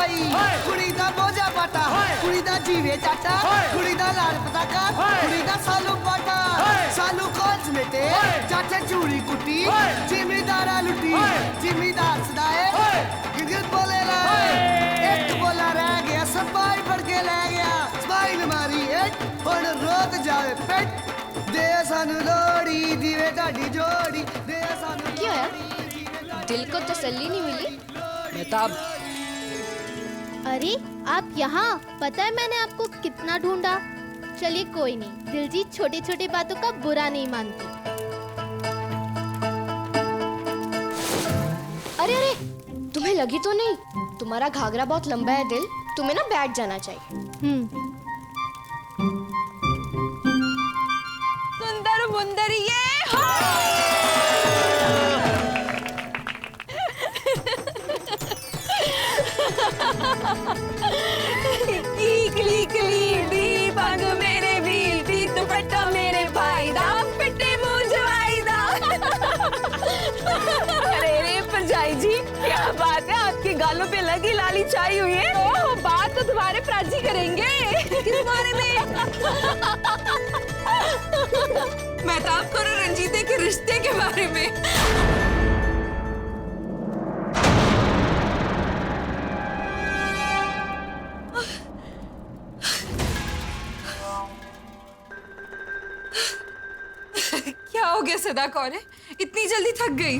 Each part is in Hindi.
भाई, कुड़ी दा बोझा पाटा, कुड़ी दा जीवे चाटा, कुड़ी दा लाल पताका, कुड़ी दा सालू पाटा, सालू कॉल्स में ते चाचा चूड़ी कुटी, जिमीदारा लुटी, जिमीदार सदाए, गिरगिट बोले लाए, एक बोला रह गया, सपाई बढ़ के ले गया, स्माइल मारी एक, और रोत जावे पेट, दे सानू लोड़ी, दीवे ताड़ी जोड़ी, दे सानू क्या है? दिल को तसल्ली नहीं मिली? मेहताब, अरे आप यहाँ? पता है मैंने आपको कितना ढूंढा। चलिए कोई नहीं, दिलजीत छोटी छोटी बातों का बुरा नहीं मानती। अरे अरे, तुम्हें लगी तो नहीं? तुम्हारा घाघरा बहुत लंबा है दिल, तुम्हें ना बैठ जाना चाहिए। सुंदर मुंदर ये हो। क्ली क्ली डी बाग मेरे बील दी दुपट्टा मेरे भाई दा पिट्टे मुझवाई दा। अरे रे परजाई जी, क्या बात है, आपके गालों पे लगी लाली छाई हुई है। ओह, बात तो तुम्हारे प्राची करेंगे। किस बारे में? मेहताब को रंजीते के रिश्ते के बारे में। क्या हो गया सदा कौर है? इतनी जल्दी थक गई?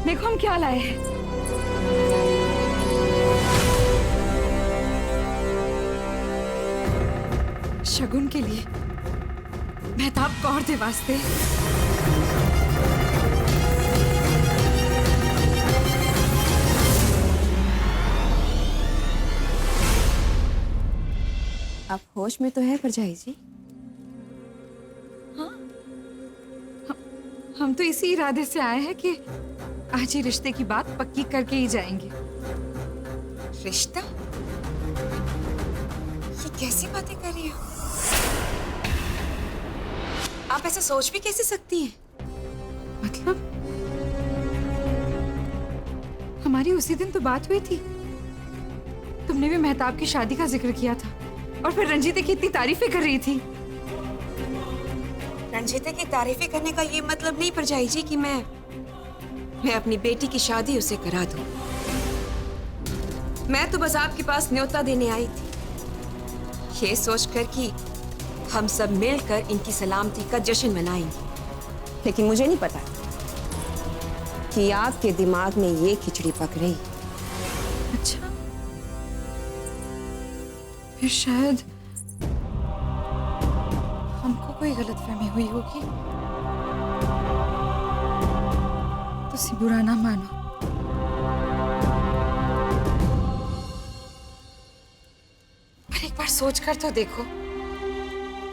देखो हम क्या लाए हैं। शगुन के लिए मेहताब कौर दे वास्ते। आप होश में तो है परजाई जी? हाँ, हम तो इसी इरादे से आए हैं कि आज ही रिश्ते की बात पक्की करके ही जाएंगे। रिश्ता? ये कैसी बातें कर रही हो? आप ऐसा सोच भी कैसे सकती हैं? मतलब हमारी उसी दिन तो बात हुई थी, तुमने भी मेहताब की शादी का जिक्र किया था और फिर रंजीते की इतनी तारीफें कर रही थी। रंजीते की तारीफें करने का ये मतलब नहीं परजाई जी कि मैं अपनी बेटी की शादी उसे करा दूं। मैं तो बस आपके पास न्योता देने आई थी, ये सोचकर कि हम सब मिलकर इनकी सलामती का जश्न मनाएंगे। लेकिन मुझे नहीं पता कि आपके दिमाग में ये खिचड़ी पक रही। अच्छा, फिर शायद हमको कोई गलतफहमी हुई होगी। तुसी बुरा ना मानो। पर एक बार सोच कर तो देखो,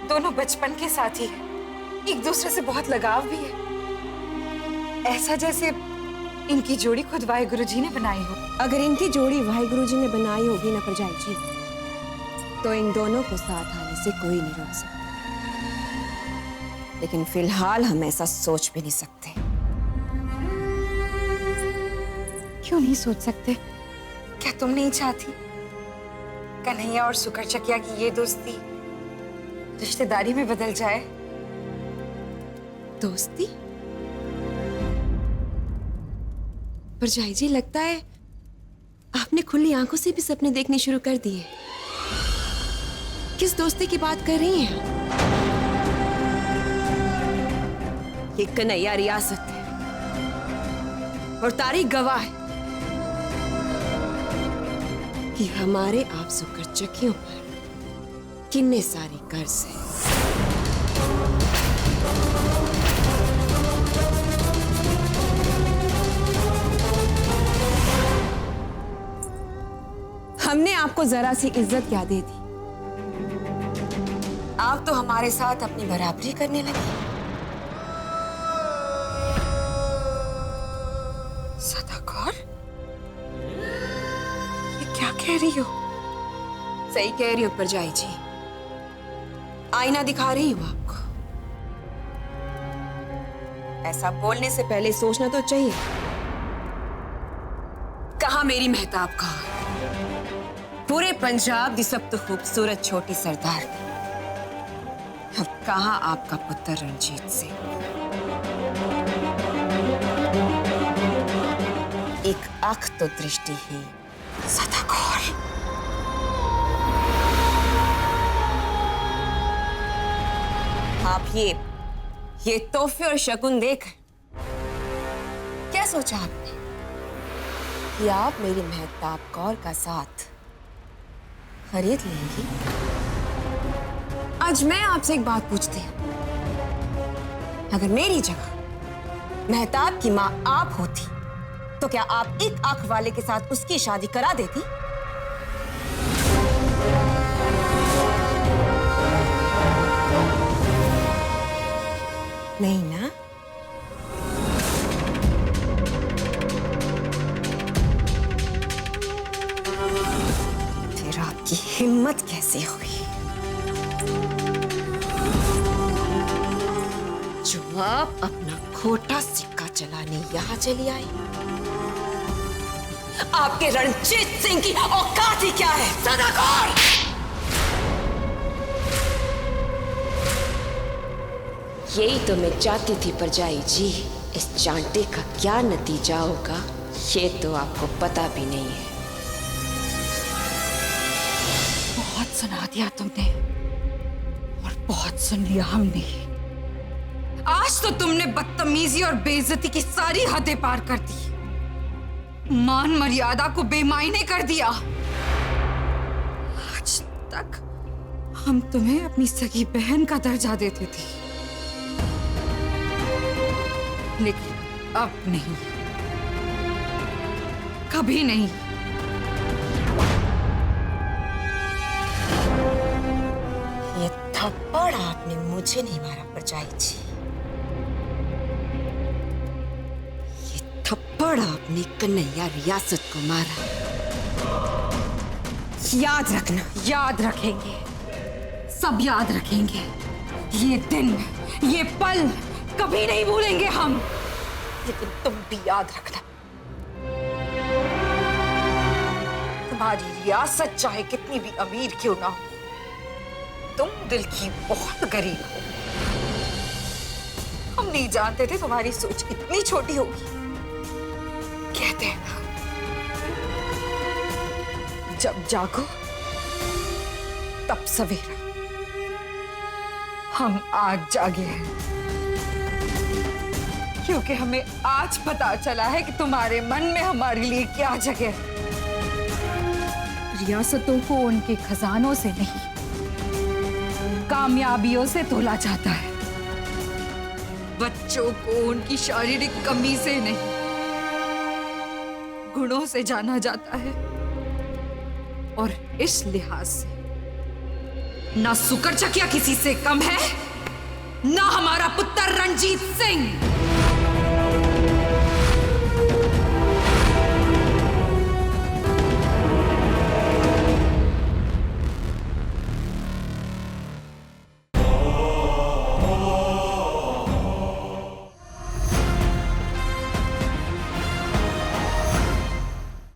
दोनों बचपन के साथी हैं, एक दूसरे से बहुत लगाव भी है, ऐसा जैसे इनकी जोड़ी खुद वाहिगुरु जी ने बनाई हो। अगर इनकी जोड़ी वाहिगुरु जी ने बनाई होगी ना परजाई जी, तो इन दोनों को साथ आने से कोई नहीं रोक सकता। लेकिन फिलहाल हम ऐसा सोच भी नहीं सकते। क्यों नहीं सोच सकते? क्या तुम नहीं चाहती कन्हैया और सुकरचकिया की ये दोस्ती रिश्तेदारी में बदल जाए? दोस्ती? परजाई जी, लगता है आपने खुली आंखों से भी सपने देखने शुरू कर दिए। किस दोस्ती की बात कर रही हैं? ये कन्हैया रियासत है और तारीख गवाह है कि हमारे आप सुकरचकियों पर कितने सारे कर्ज हैं। हमने आपको जरा सी इज्जत क्या दे दी, आप तो हमारे साथ अपनी बराबरी करने लगे। सदा कौर, ये क्या कह रही हो? सही कह रही हो परजाई जी, आईना दिखा रही हूं आपको। ऐसा बोलने से पहले सोचना तो चाहिए। कहाँ मेरी मेहताब कहाँ? पूरे पंजाब की सब तो खूबसूरत छोटी सरदार। अब कहाँ आपका पुत्र रणजीत सिंह? एक आंख तो दृष्टि ही सदा कौर। आप ये तोहफे और शगुन देकर क्या सोचा आपने कि आप मेरी मेहताब कौर का साथ खरीद लेंगी? आज मैं आपसे एक बात पूछती हूँ, अगर मेरी जगह मेहताब की माँ आप होती तो क्या आप एक आंख वाले के साथ उसकी शादी करा देती? नहीं ना? फिर आपकी हिम्मत कैसे हुई जो आप अपना खोटा सिक्का चलाने यहां चली आई? आपके रणजीत सिंह की औकात ही क्या है सदाकौर? यही तो मैं चाहती थी परजाई जी। इस चांटे का क्या नतीजा होगा ये तो आपको पता भी नहीं है। बहुत सुना दिया तुमने और बहुत सुन लिया हमने। आज तो तुमने बदतमीजी और बेइज्जती की सारी हदें पार कर दी, मान मर्यादा को बेमायने कर दिया। आज तक हम तुम्हें अपनी सगी बहन का दर्जा देते थे, लेकिन अब नहीं, कभी नहीं। ये थप्पड़ आपने मुझे नहीं मारा परजाई जी, ये थप्पड़ आपने कन्हैया रियासत को मारा। याद रखना। याद रखेंगे, सब याद रखेंगे। ये दिन, ये पल कभी नहीं भूलेंगे हम। लेकिन तुम भी याद रखना, तुम्हारी रियासत चाहे कितनी भी अमीर क्यों ना हो, तुम दिल की बहुत गरीब हो। हम नहीं जानते थे तुम्हारी सोच इतनी छोटी होगी। कहते हैं ना, जब जागो तब सवेरा। हम आज जागे हैं क्योंकि हमें आज पता चला है कि तुम्हारे मन में हमारे लिए क्या जगह है। रियासतों को उनके खजानों से नहीं, कामयाबियों से तोला जाता है। बच्चों को उनकी शारीरिक कमी से नहीं, गुणों से जाना जाता है। और इस लिहाज से ना सुकर चकिया किसी से कम है, ना हमारा पुत्र रणजीत सिंह।